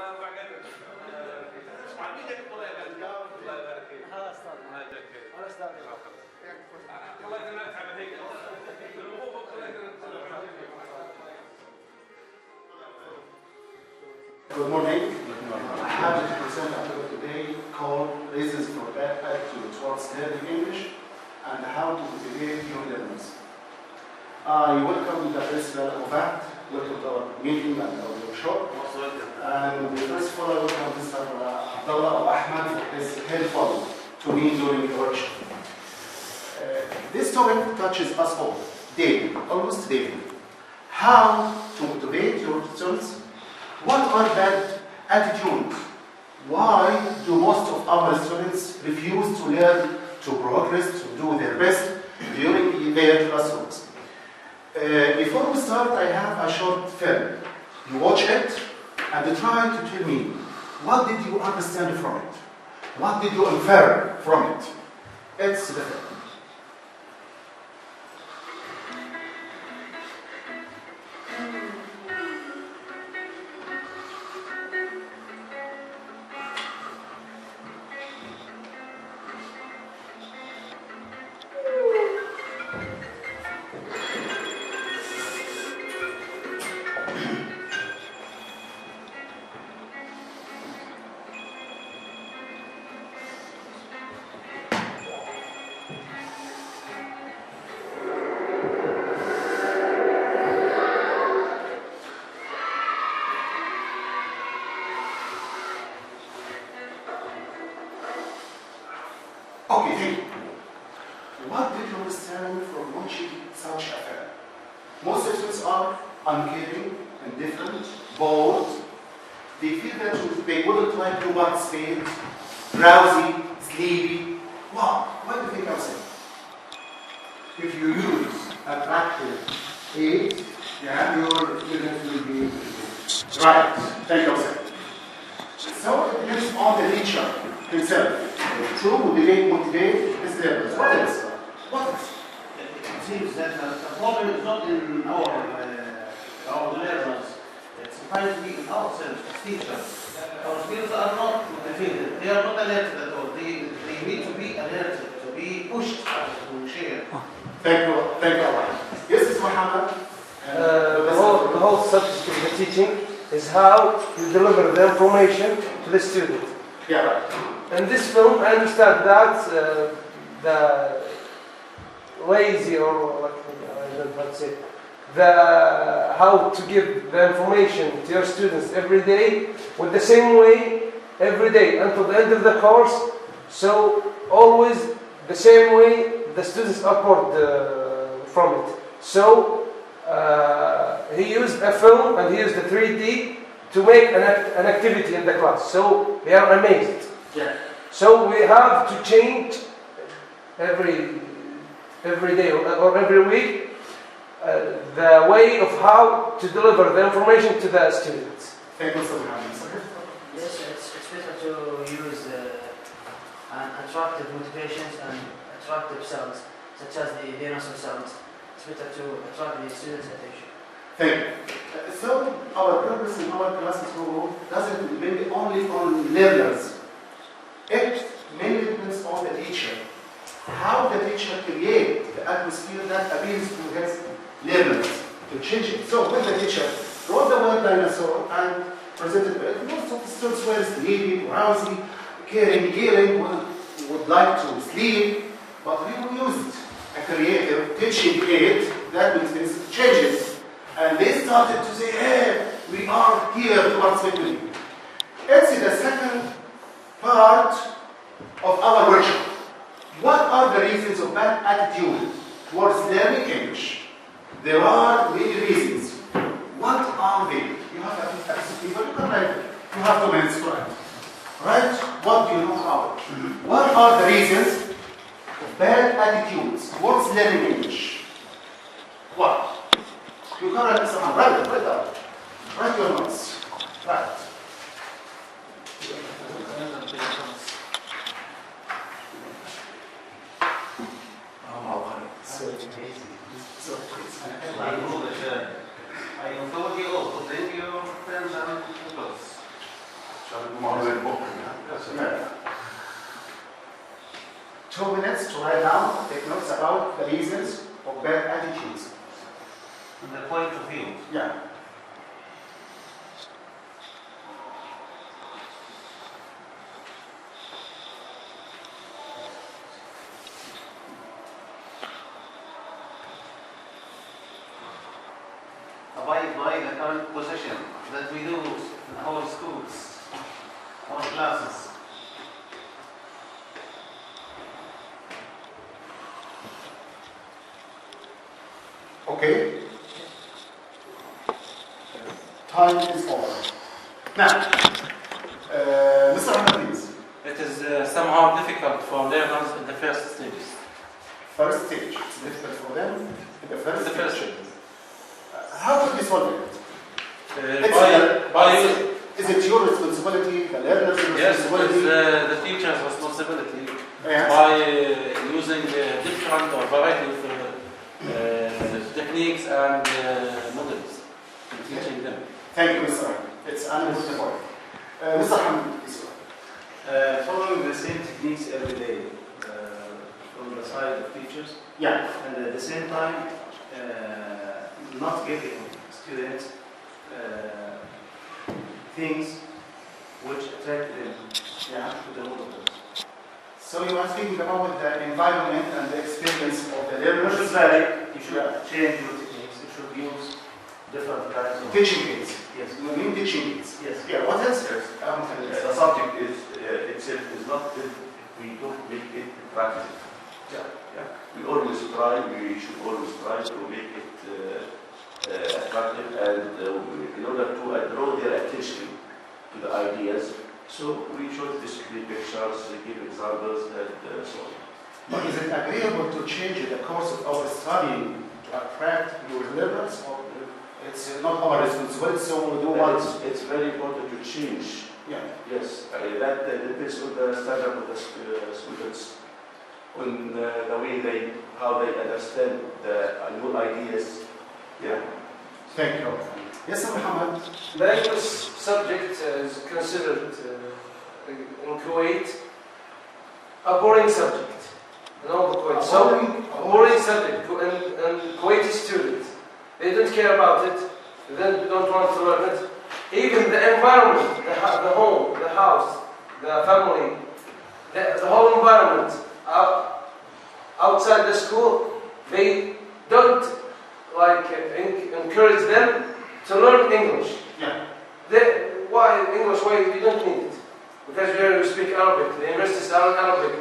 Good morning. I have to present a topic today called Reasons for Bad Attitude Towards Learning English and How to Motivate Your Learners. I welcome the Principal of ACT, welcome to our meeting and our workshop. And first of all, I welcome Mr. Abdullah or Ahmad for his helpful to me during the workshop. This topic touches us all, daily, almost daily. How to motivate your students. What are bad attitudes? Why do most of our students refuse to learn, to progress, to do their best during their classrooms? Before we start, I have a short film. You watch it and try to tell me, what did you understand from it? What did you infer from it? It's the film. Okay, thank you. What did you understand from watching such a film? Most students are uncaring, indifferent, bored. They feel that they wouldn't like to participate, drowsy, sleepy. Wow, what do you think I'm saying? If you use attractive aid, your students will be right. Thank you, sir. So it depends on the teacher himself. To motivate his learners. What else? What else? It seems that the problem is not in our learners. It's finally in ourselves as teachers. Our students are not motivated. They are not alerted at all. They need to be alerted, to be pushed to share. Thank you. Thank you. Yes, Mr. Muhammad. The whole subject of the teaching is how you deliver the information to the student. Yeah, right. In this film, I understand that the lazy, or what I don't know how to say, how to give the information to your students every day with the same way every day until the end of the course. So always the same way the students are bored from it. So he used a film and he used the 3D to make an activity in the class. So they are amazed. Yeah. So we have to change every day or every week the way of how to deliver the information to the students. Thank you, Mr. Muhammad. Yes, it's better to use attractive motivations and attractive sounds, such as the dinosaur sounds. It's better to attract the students' attention. Thank you. So our purpose in our classes doesn't depend only on learners. It mainly depends on the teacher. How the teacher creates the atmosphere that appeals to his learners to change it. So when the teacher wrote the word dinosaur and presented it, most of the students were sleepy, drowsy, caring, would like to sleep, but we used a creative teaching aid that makes things changes. And they started to say, hey, we are here to participate with you. It's the second part of our workshop. What are the reasons of bad attitude towards learning English? There are many reasons. What are they? You have a few people, you can write it. You have 2 minutes to write. Right? What do you know about? What are the reasons of bad attitudes towards learning English? What? You can't write this down. Write it, write it down. Write your notes. Right. So crazy. So crazy. I know that I told you also, bring your friends and clothes. 2 minutes to write down, take notes about the reasons of bad attitudes. From the point of view. Yeah. Abide by the current position that we do in our schools, our classes. Okay. Time is over. Now, Mr. Ahmed, please. It is somehow difficult for learners in the first stages. First stage. It's difficult for them in the first The first stage. stages. How do we solve it? Is it your responsibility, the learner's Yes, it responsibility? is the teacher's responsibility Yes. by using different or variety of techniques and models in teaching them. Thank you, Mr. Ahmed. It's an important point. Mr. Hamid, please. Following the same techniques every day from the side of teachers, Yeah. and at the same time not giving students things which attract them Yeah. to the model. So you are speaking about the environment and the experience of the You learners. should vary, you should change your techniques, you should use different kinds of Teaching aids. Yes. You mean teaching aids? Yes. Yeah, what else? The subject is itself is not good if we don't make it practical. Yeah. Yeah. We always try, we should always try to make it attractive and in order to draw their attention to the ideas. So we should display pictures, give examples and so on. But is it agreeable to change the course of our studying to attract your learners, or it's not our responsibility, so we do what? It's very important to change. Yeah. Yes, that depends on the standard of the students, on the way how they understand the new ideas. Yeah. Thank you. Yes, Sir Muhammad. The English subject is considered in Kuwait a boring subject. In all the Kuwait. A boring subject. And Kuwaiti students, they don't care about it. They don't want to learn it. Even the environment, the home, the house, the family, the whole environment outside the school, they don't encourage them to learn English. Yeah. Why English? Why you don't need it? Because you speak Arabic. The universities are in Arabic.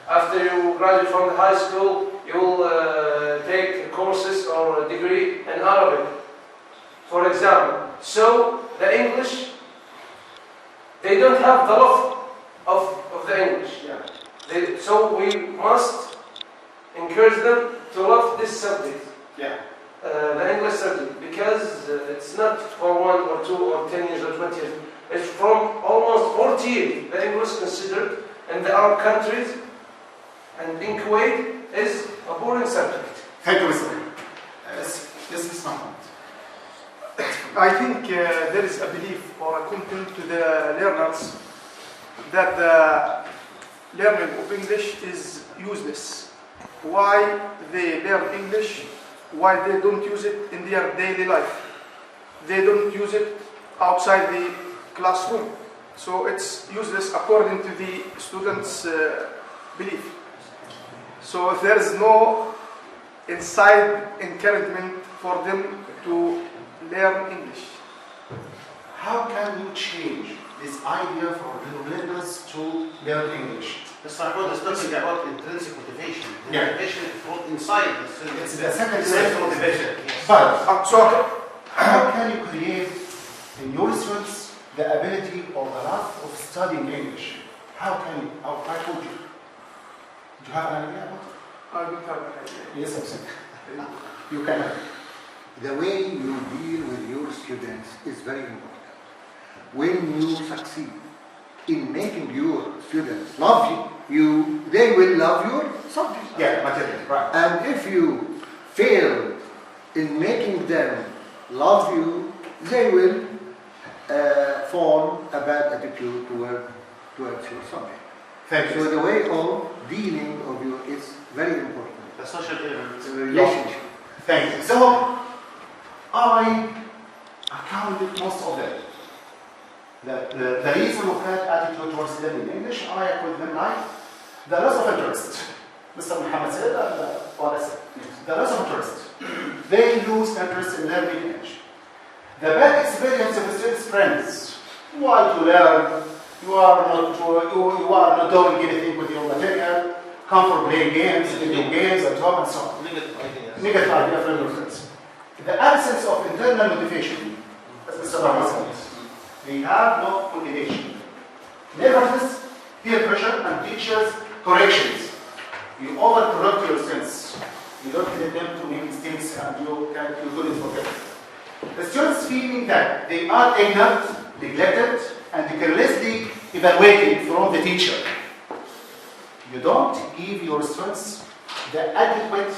After you graduate from the high school, you will take courses or a degree in Arabic, for example. So the English, they don't have the love of the English. Yeah. So we must encourage them to love this subject. Yeah. The English subject, because it's not for 1 or 2 or 10 years or 20 years. It's from almost 40 years. The English considered in the Arab countries and in Kuwait is a boring subject. Thank you, Mr. Yes, Mr. Muhammad. I think there is a belief or a content to the learners that the learning of English is useless. Why they learn English? Why they don't use it in their daily life? They don't use it outside the classroom. So it's useless according to the students' belief. So there is no inside encouragement for them to learn English. How can you change this idea for the learners to learn English? Mr. Mahmoud is talking about intrinsic motivation. The Yeah. motivation is from inside the student. It's the second Self step. motivation. But So how can you create in your students the ability or the love of studying English? How can you? How could you? Do you have an idea about it? I don't have an idea. Yes, I'm saying. You can. The way you deal with your students is very important. When you succeed in making your students love you, they will love your subject. Yeah, material. Right. And if you fail in making them love you, they will form a bad attitude towards your subject. Thank So you. the way of dealing of you is very important. The social element. It's a relationship. Thank you. So, I accounted most of them. The reason of that attitude towards learning English, I put them like the loss of interest. Mr. Muhammad said, and what I said. The loss of interest. They lose interest in learning English. The bad experience of students' friends. Why to learn? You are not doing anything with your material. Come for playing games, video games, at home, and so on. Negative ideas. Negative idea from your friends. The absence of internal motivation, as Mr. Rahman said, they have no motivation. Nervousness, peer pressure, and teachers' corrections. You overcorrect your students. You don't let them to make mistakes and you couldn't forget. The students feeling that they are ignorant, neglected, and carelessly evaluated from the teacher. You don't give your students the adequate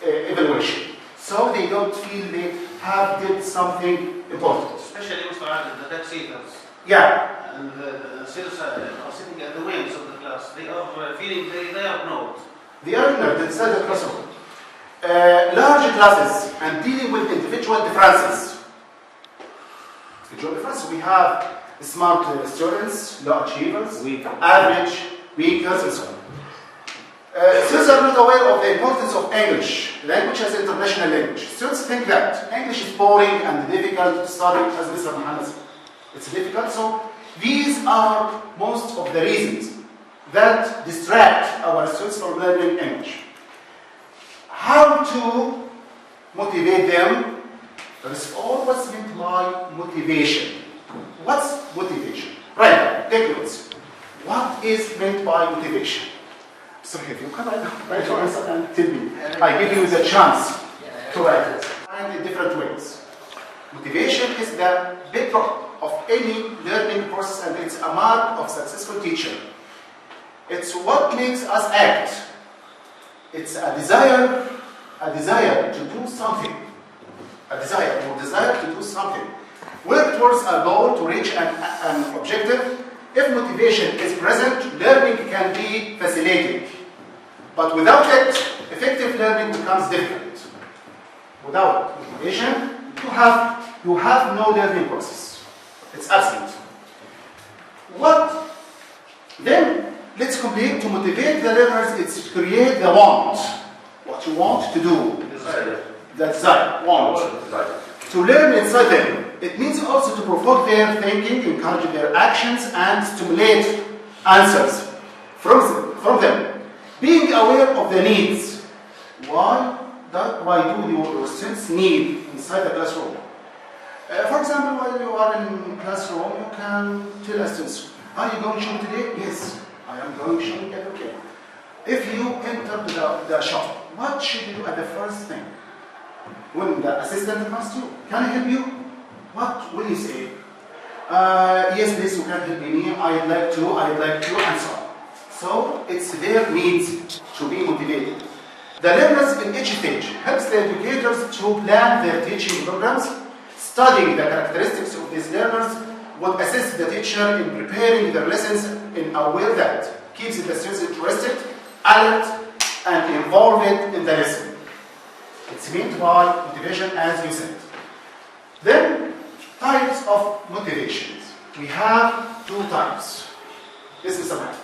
evaluation. So they don't feel they have did something important. Especially Mr. Adel, the back seaters. Yeah. And the students are sitting at the wings of the class. They are feeling they are ignored. They are ignorant inside the classroom. Large classes and dealing with individual differences. Individual differences. We have smart students, low achievers, average, weakers, and so on. Students are not aware of the importance of English, language as international language. Students think that English is boring and difficult to study, as Mr. Muhammad said. It's difficult, so these are most of the reasons that distract our students from learning English. How to motivate them? There is always meant by motivation. What's motivation? Right, take notes. What is meant by motivation? So if you can write your answer and tell me. I give you the chance to write it. And in different ways. Motivation is the bedrock of any learning process and it's a mark of successful teacher. It's what makes us act. It's a desire to do something. A desire to do something. Work towards a goal to reach an objective. If motivation is present, learning can be facilitated. But without it, effective learning becomes difficult. Without motivation, you have no learning process. It's absent. Then, let's complete to motivate the learners, it's to create the want. What you want to do. The desire. Want. To learn inside them. It means also to provoke their thinking, encourage their actions, and stimulate answers from them. Being aware of the needs. Why do your students need inside the classroom? For example, while you are in classroom, you can tell the students, are you going shopping today? Yes, I am going shopping. Okay. If you enter the shop, what should you do at the first thing? When the assistant comes to you, can I help you? What will you say? Yes, please, you can help me. I'd like to, and so on. So, it's their needs to be motivated. The learners in each stage helps the educators to plan their teaching programs. Studying the characteristics of these learners would assist the teacher in preparing their lessons in a way that keeps the students interested, alert, and involved in the lesson. It's meant by motivation, as you said. Then, types of motivations. We have two types. This is a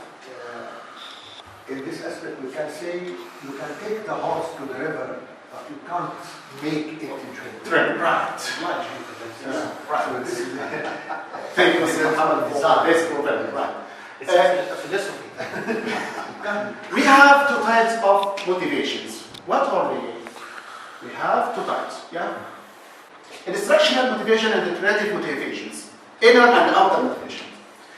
In this aspect, we can say you can take the horse to the river, but you can't make it into a trend. Right. So this is Thank you, Mr. Muhammad. This problem. Right. It's a philosophy. We have two types of motivations. What are they? We have two types. Yeah. Instructional motivation and creative motivations. Inner and outer motivation.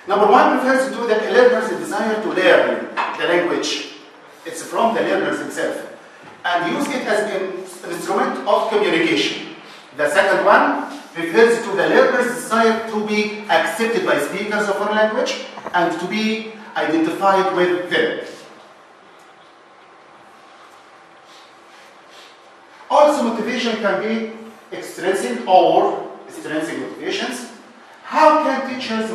Number one refers to the learner's desire to learn the language. It's from the learner himself. And use it as an instrument of communication. The second one refers to the learner's desire to be accepted by speakers of our language and to be identified with them. Also, motivation can be extrinsic or extrinsic motivations. How can teachers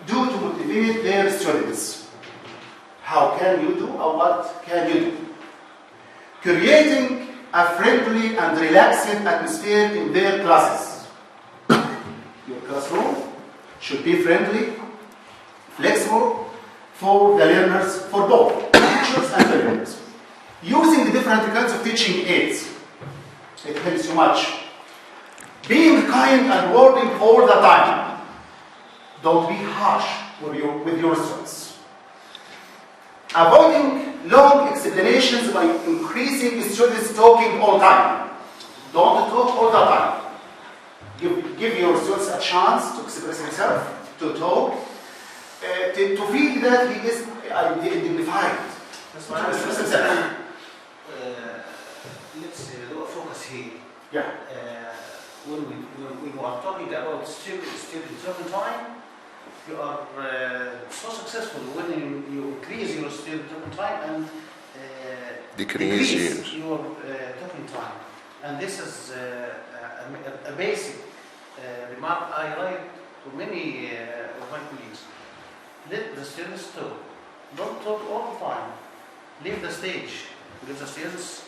do to motivate their students? how can you do or what can you do. Creating a friendly and relaxing atmosphere in their classes. Your classroom should be friendly, flexible for the learners, for both teachers and the learners. Using the different kinds of teaching aids, it helps you much. Being kind and rewarding all the time. Don't be harsh with your students. Avoiding long explanations by increasing students talking all the time. Don't talk all the time. Give your students a chance to express himself, to talk, to feel that he is dignified. That's why let's do a focus here. Yeah. When we are talking about student talking time, you are so successful when you increase your student talking time and decrease your talking time. And this is a basic remark I write to many of my colleagues. Let the students talk. Don't talk all the time. Leave the stage. Give the students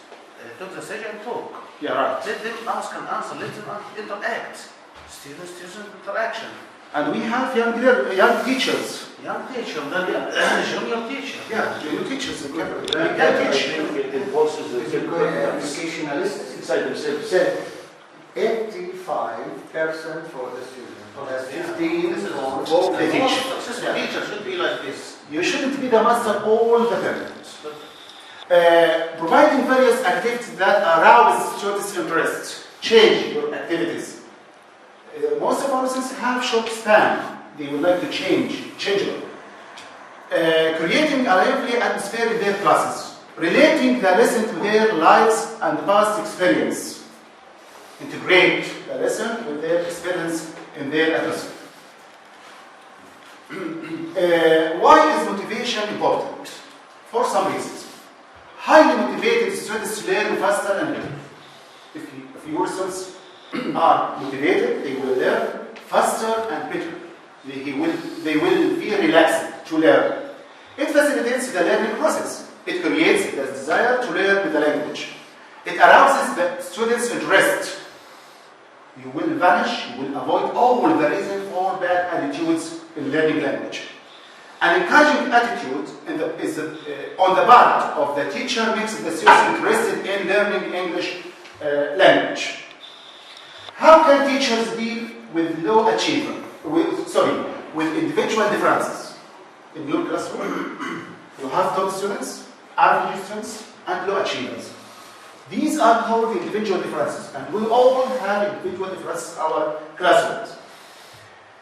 talk the stage and talk. Yeah, right. Let them ask and answer. Let them interact. Student interaction. And we have young teachers. Young teacher, then junior teacher. Yeah, junior teachers. I think it imposes the Educationalists inside themselves. said 85% for the student. That's 15 for the the teacher. Successful teacher should be like this. You shouldn't be the master all the time. Providing various activities that arouse students' interest. Change your activities. Most of our students have short span. They would like to change them. Creating a lively atmosphere in their classes. Relating the lesson to their lives and past experience. Integrate the lesson with their experience in their atmosphere. Why is motivation important? For some reasons. Highly motivated students learn faster and better. If your students are motivated, they will learn faster and better. They will be relaxed to learn. It facilitates the learning process. It creates the desire to learn the language. It arouses the students' interest. You will vanish, you will avoid all the reasons for bad attitudes in learning language. An encouraging attitude on the part of the teacher makes the students interested in learning English language. How can teachers deal with low achievers? With individual differences? In your classroom, you have top students, average students, and low achievers. These are called individual differences, and we all have individual differences in our classrooms.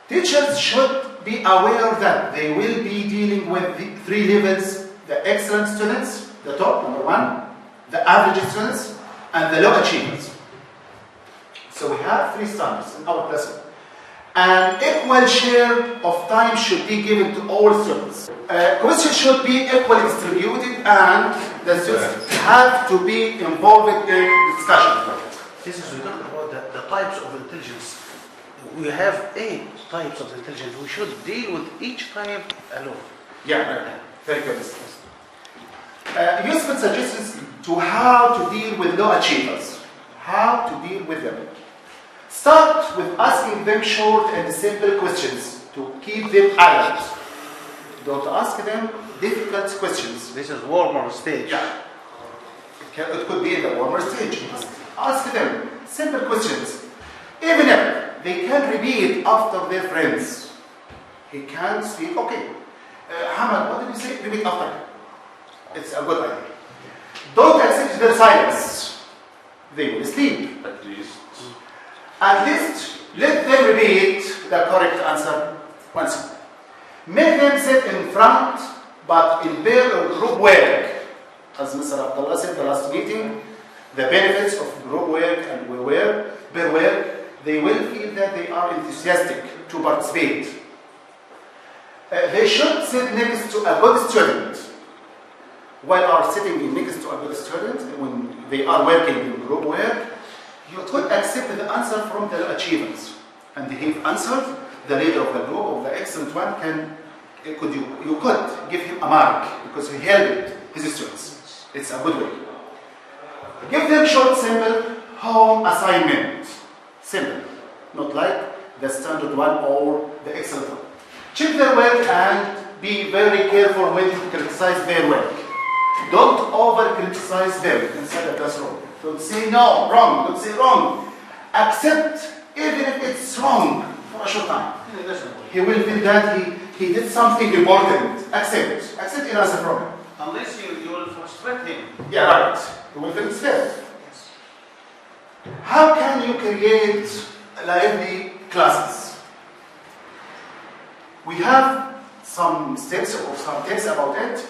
Teachers should be aware that they will be dealing with the three levels: the excellent students, the top, number one, the average students, and the low achievers. So we have three standards in our classroom. An equal share of time should be given to all students. Questions should be equally distributed, and the students have to be involved in discussion. This is we talk about the types of intelligence. We have 8 types of intelligence. We should deal with each type alone. Yeah, very good. Useful suggestions to how to deal with low achievers. How to deal with them. Start with asking them short and simple questions to keep them alert. Don't ask them difficult questions. This is warmer stage. Yeah. It could be in the warmer stage. Ask them simple questions. Even if they can repeat after their friends. He can speak, okay. Hamad, what did you say? Repeat after. It's a good idea. Don't accept their silence. They will sleep. At least let them repeat the correct answer once. Make them sit in front, but in pair or group work. As Mr. Abdullah said in the last meeting, the benefits of group work and pair work, they will feel that they are enthusiastic to participate. They should sit next to a good student. While are sitting next to a good student, when they are working in group work, you could accept the answer from the achievers. And if answered, the leader of the group, of the excellent one, can you could give him a mark because he helped his students. It's a good way. Give them short, simple home assignment. Simple, not like the standard one or the excellent one. Check their work and be very careful when you criticize their work. Don't over-criticize them inside the classroom. Don't say no, wrong. Don't say wrong. Accept even if it's wrong for a short time. He will feel that he did something important. Accept. Accept it as a problem. Unless you will frustrate him. Yeah, right. He will feel scared. How can you create lively classes? We have some steps or some tips about it.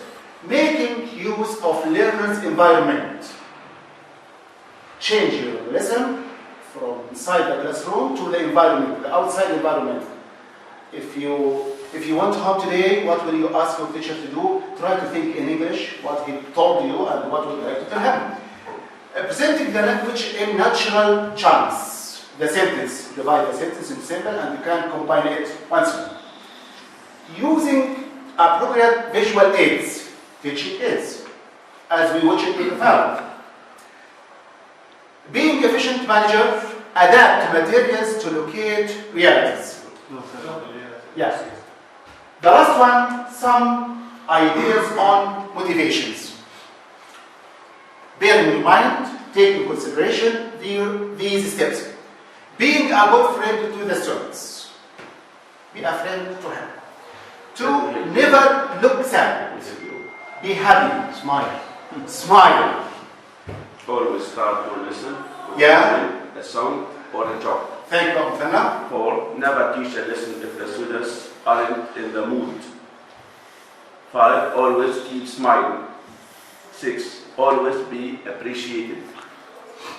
Making use of learner's environment. Change your lesson from inside the classroom to the environment, the outside environment. If you went home today, what will you ask your teacher to do? Try to think in English what he told you and what would you like to tell him. Presenting the language in natural chunks. The sentence, divide the sentence in simple and you can combine it once more. Using appropriate visual aids. Teaching aids, as we watch it in the film. Being efficient manager, adapt materials to locate realities. Yes. The last one, some ideas on motivations. Bear in mind, take in consideration these steps. Being a good friend to the students. Be a friend to him. To never look sad. Be happy. Smile. Smile. Always start your lesson with a song or a joke. Thank you, Mufana. 4. Never teach a lesson if the students aren't in the mood. 5. Always keep smiling. 6. Always be appreciated.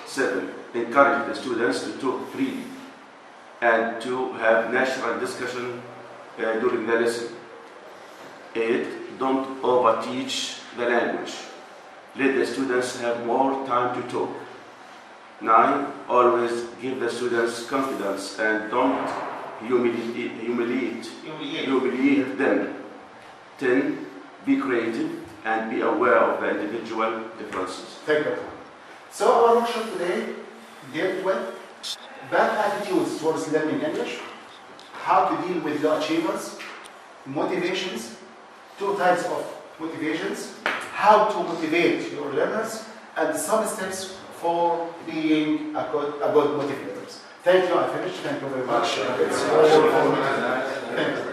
7. Encourage the students to talk freely and to have natural discussion during the lesson. 8. Don't overteach the language. Let the students have more time to talk. 9. Always give the students confidence and don't humiliate them. 10. Be creative and be aware of the individual differences. Thank you. So our workshop today dealt with bad attitudes towards learning English, how to deal with low achievers, motivations, 2 types of motivations, how to motivate your learners, and some steps for being a good motivator. Thank you. I finished. Thank you very much. It's all for me. Thank you.